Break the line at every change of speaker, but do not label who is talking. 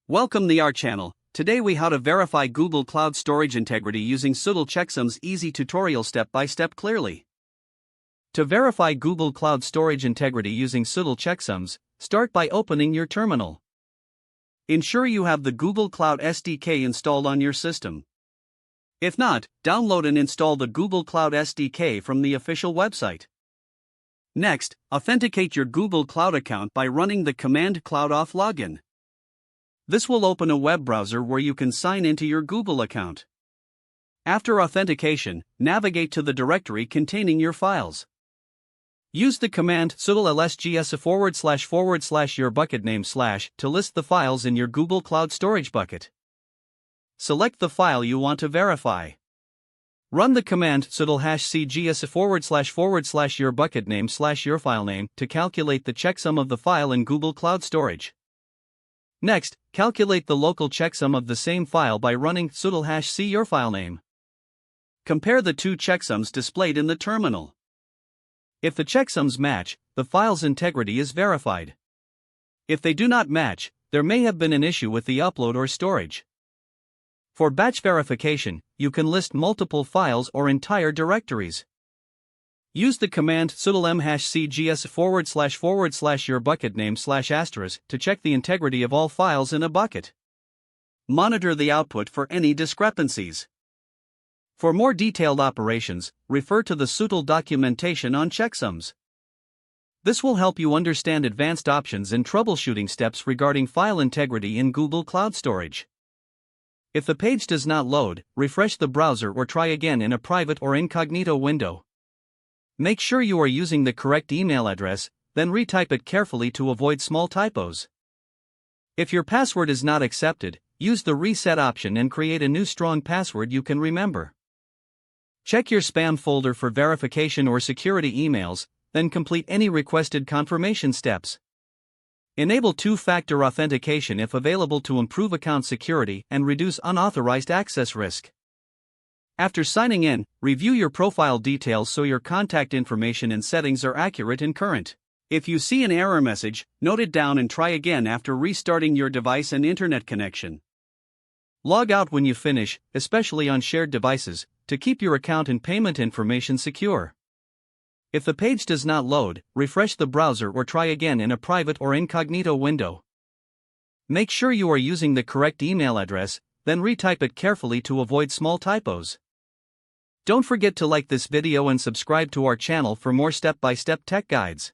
Welcome to our channel. Today we how to verify Google Cloud Storage integrity using Gsutil checksums easy tutorial step by step clearly. To verify Google Cloud Storage integrity using Gsutil checksums, start by opening your terminal. Ensure you have the Google Cloud SDK installed on your system. If not, download and install the Google Cloud SDK from the official website. Next, authenticate your Google Cloud account by running the command cloud-auth login. This will open a web browser where you can sign into your Google account. After authentication, navigate to the directory containing your files. Use the command gsutil lsgs / your bucket name / to list the files in your Google Cloud Storage bucket. Select the file you want to verify. Run the command gsutil #cgs / your bucket name / your file name to calculate the checksum of the file in Google Cloud Storage. Next, calculate the local checksum of the same file by running gsutil #c your file name. Compare the two checksums displayed in the terminal. If the checksums match, the file's integrity is verified. If they do not match, there may have been an issue with the upload or storage. For batch verification, you can list multiple files or entire directories. Use the command gsutil -cgs / your bucket name * to check the integrity of all files in a bucket. Monitor the output for any discrepancies. For more detailed operations, refer to the Gsutil documentation on checksums. This will help you understand advanced options and troubleshooting steps regarding file integrity in Google Cloud Storage. If the page does not load, refresh the browser or try again in a private or incognito window. Make sure you are using the correct email address, then retype it carefully to avoid small typos. If your password is not accepted, use the reset option and create a new strong password you can remember. Check your spam folder for verification or security emails, then complete any requested confirmation steps. Enable two-factor authentication if available to improve account security and reduce unauthorized access risk. After signing in, review your profile details so your contact information and settings are accurate and current. If you see an error message, note it down and try again after restarting your device and internet connection. Log out when you finish, especially on shared devices, to keep your account and payment information secure. If the page does not load, refresh the browser or try again in a private or incognito window. Make sure you are using the correct email address, then retype it carefully to avoid small typos. Don't forget to like this video and subscribe to our channel for more step-by-step tech guides.